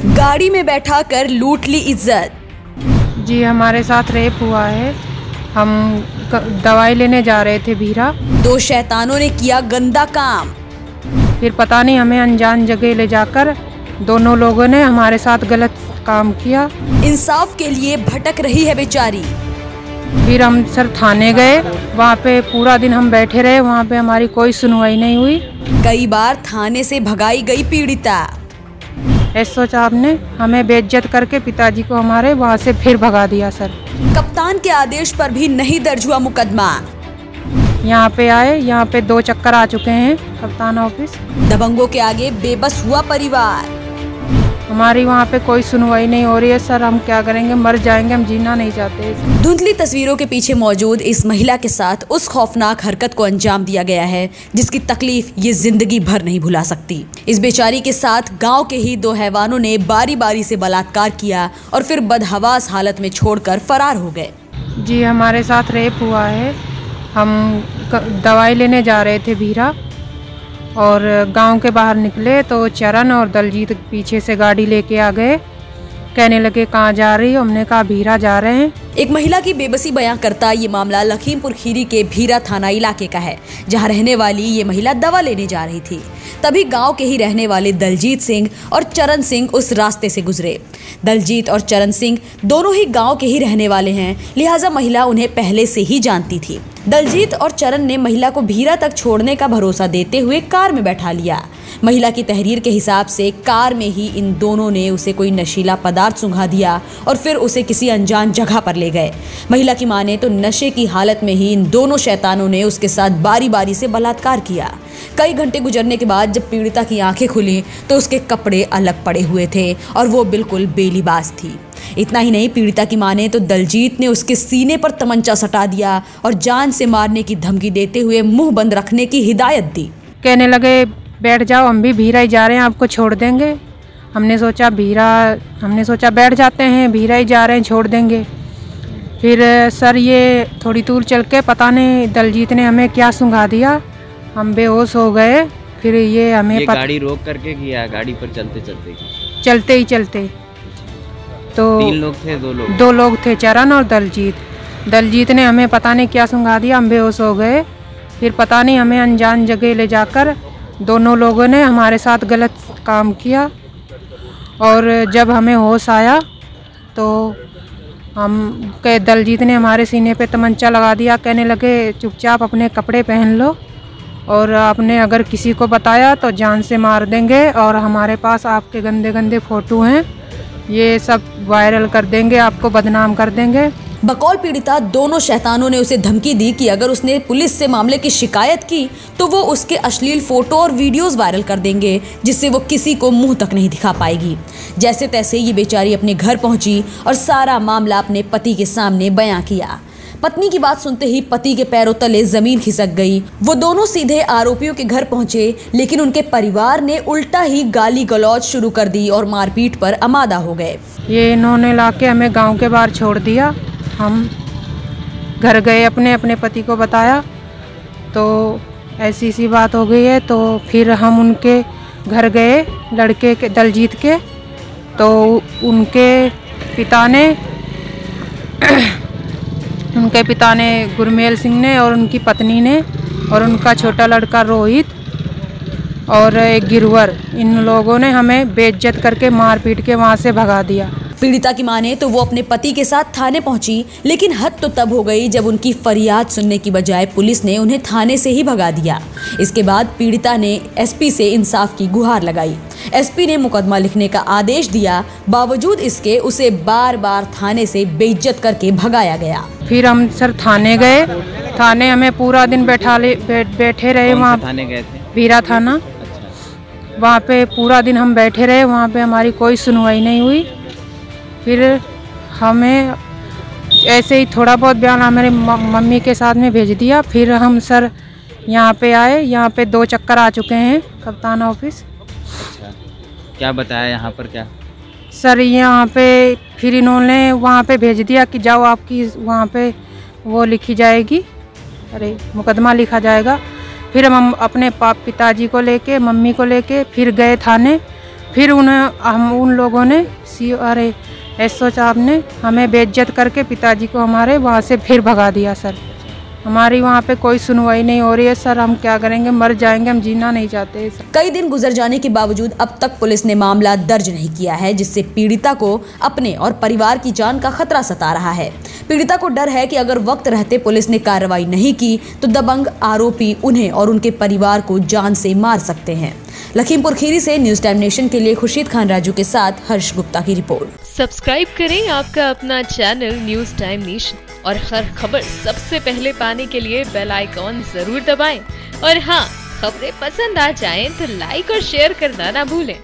गाड़ी में बैठा कर लूट ली इज्जत। जी हमारे साथ रेप हुआ है। हम दवाई लेने जा रहे थे भीरा। दो शैतानों ने किया गंदा काम। फिर पता नहीं हमें अनजान जगह ले जाकर दोनों लोगों ने हमारे साथ गलत काम किया। इंसाफ के लिए भटक रही है बेचारी। फिर हम सर थाने गए, वहाँ पे पूरा दिन हम बैठे रहे, वहाँ पे हमारी कोई सुनवाई नहीं हुई। कई बार थाने से भगाई गई पीड़िता। एसओ साहब ने हमें बेइज्जत करके पिताजी को हमारे वहाँ से फिर भगा दिया सर। कप्तान के आदेश पर भी नहीं दर्ज हुआ मुकदमा। यहाँ पे आए, यहाँ पे 2 चक्कर आ चुके हैं कप्तान ऑफिस। दबंगों के आगे बेबस हुआ परिवार। हमारी वहाँ पे कोई सुनवाई नहीं हो रही है सर। हम क्या करेंगे, मर जाएंगे, हम जीना नहीं चाहते। धुंधली तस्वीरों के पीछे मौजूद इस महिला के साथ उस खौफनाक हरकत को अंजाम दिया गया है जिसकी तकलीफ ये जिंदगी भर नहीं भुला सकती। इस बेचारी के साथ गांव के ही 2 हैवानों ने बारी बारी से बलात्कार किया और फिर बदहवास हालत में छोड़कर फरार हो गए। जी हमारे साथ रेप हुआ है। हम दवाई लेने जा रहे थे भीरा और गांव के बाहर निकले तो चरण और दलजीत पीछे से गाड़ी लेके आ गए। कहने लगे कहाँ जा रही हो? हमने कहा भीरा जा रहे हैं। एक महिला की बेबसी बयां करता ये मामला लखीमपुर खीरी के भीरा थाना इलाके का है, जहां रहने वाली ये महिला दवा लेने जा रही थी। तभी गांव के ही रहने वाले दलजीत सिंह और चरण सिंह उस रास्ते से गुजरे। दलजीत और चरण सिंह दोनों ही गांव के ही रहने वाले हैं, लिहाजा महिला उन्हें पहले से ही जानती थी। दलजीत और चरण ने महिला को भीरा तक छोड़ने का भरोसा देते हुए कार में बैठा लिया। महिला की तहरीर के हिसाब से कार में ही इन दोनों ने उसे कोई नशीला पदार्थ सुंघा दिया और फिर उसे किसी अनजान जगह पर ले गए। महिला की माने तो नशे की हालत में ही इन दोनों शैतानों ने उसके साथ बारी बारी से बलात्कार किया। कई घंटे गुजरने के बाद जब पीड़िता की आंखें खुली तो उसके कपड़े अलग पड़े हुए थे और वो बिल्कुल बेलिबास थी। इतना ही नहीं, पीड़िता की माने तो दलजीत ने उसके सीने पर तमंचा सटा दिया और जान से मारने की धमकी देते हुए मुंह बंद रखने की हिदायत दी। कहने लगे बैठ जाओ, हम भी भीरा ही जा रहे हैं, आपको छोड़ देंगे। हमने सोचा बैठ जाते हैं, भीरा ही जा रहे हैं, छोड़ देंगे। फिर सर ये थोड़ी दूर चल के पता नहीं दलजीत ने हमें क्या सुंघा दिया, हम बेहोश हो गए। फिर ये हमें गाड़ी रोक करके किया, गाड़ी पर चलते तो 3 लोग थे, 2 लोग थे, चरण और दलजीत ने हमें पता नहीं क्या सुंघा दिया, हम बेहोश हो गए। फिर पता नहीं हमें अनजान जगह ले जाकर दोनों लोगों ने हमारे साथ गलत काम किया और जब हमें होश आया तो दलजीत ने हमारे सीने पे तमंचा लगा दिया। कहने लगे चुपचाप अपने कपड़े पहन लो और आपने अगर किसी को बताया तो जान से मार देंगे और हमारे पास आपके गंदे गंदे फ़ोटो हैं, ये सब वायरल कर देंगे, आपको बदनाम कर देंगे। बकौल पीड़िता दोनों शैतानों ने उसे धमकी दी कि अगर उसने पुलिस से मामले की शिकायत की तो वो उसके अश्लील फोटो और वीडियोस वायरल कर देंगे, जिससे वो किसी को मुंह तक नहीं दिखा पाएगी। जैसे तैसे ये बेचारी अपने घर पहुंची और सारा मामला अपने पति के सामने बयां किया। पत्नी की बात सुनते ही पति के पैरों तले जमीन खिसक गई। वो दोनों सीधे आरोपियों के घर पहुंचे, लेकिन उनके परिवार ने उल्टा ही गाली गलौज शुरू कर दी और मारपीट पर आमादा हो गए। ये इन्होंने लाके हमें गांव के बाहर छोड़ दिया। हम घर गए, अपने पति को बताया तो ऐसी सी बात हो गई है। तो फिर हम उनके घर गए, लड़के के दलजीत के, तो उनके पिता ने गुरमेल सिंह ने और उनकी पत्नी ने और उनका छोटा लड़का रोहित और एक गिरवर, इन लोगों ने हमें बेइज्जत करके मार पीट के वहाँ से भगा दिया। पीड़िता की माने तो वो अपने पति के साथ थाने पहुंची, लेकिन हद तो तब हो गई जब उनकी फरियाद सुनने की बजाय पुलिस ने उन्हें थाने से ही भगा दिया। इसके बाद पीड़िता ने एसपी से इंसाफ की गुहार लगाई। एसपी ने मुकदमा लिखने का आदेश दिया, बावजूद इसके उसे बार बार थाने से बेइज्जत करके भगाया गया। फिर हम सर थाने गए, थाने हमें पूरा दिन बैठे रहे। वहाँ थाने गए थे? भीरा थाना। वहाँ पे पूरा दिन हम बैठे रहे, वहाँ पे हमारी कोई सुनवाई नहीं हुई। फिर हमें ऐसे ही थोड़ा बहुत बयान हमारे मम्मी के साथ में भेज दिया। फिर हम सर यहाँ पे आए, यहाँ पे 2 चक्कर आ चुके हैं कप्तान ऑफिस। अच्छा, क्या बताया यहाँ पर? क्या सर यहाँ पे फिर इन्होंने वहाँ पे भेज दिया कि जाओ, आपकी वहाँ पे वो लिखी जाएगी, मुकदमा लिखा जाएगा। फिर हम अपने पिताजी को लेके, मम्मी को लेके फिर गए थाने। फिर उन लोगों ने एसओ साहब ने हमें बेइज्जत करके पिताजी को हमारे वहाँ से फिर भगा दिया सर। हमारी वहाँ पे कोई सुनवाई नहीं हो रही है सर, हम क्या करेंगे, मर जाएंगे, हम जीना नहीं चाहते सर। कई दिन गुजर जाने के बावजूद अब तक पुलिस ने मामला दर्ज नहीं किया है, जिससे पीड़िता को अपने और परिवार की जान का खतरा सता रहा है। पीड़िता को डर है कि अगर वक्त रहते पुलिस ने कार्रवाई नहीं की तो दबंग आरोपी उन्हें और उनके परिवार को जान से मार सकते हैं। लखीमपुर खीरी से न्यूज़ टाइम नेशन के लिए खुर्शीद खान राजू के साथ हर्ष गुप्ता की रिपोर्ट। सब्सक्राइब करें आपका अपना चैनल न्यूज़ टाइम नेशन और हर खबर सबसे पहले पाने के लिए बेल आइकॉन जरूर दबाएं। और हाँ, खबरें पसंद आ जाएं तो लाइक और शेयर करना ना भूलें।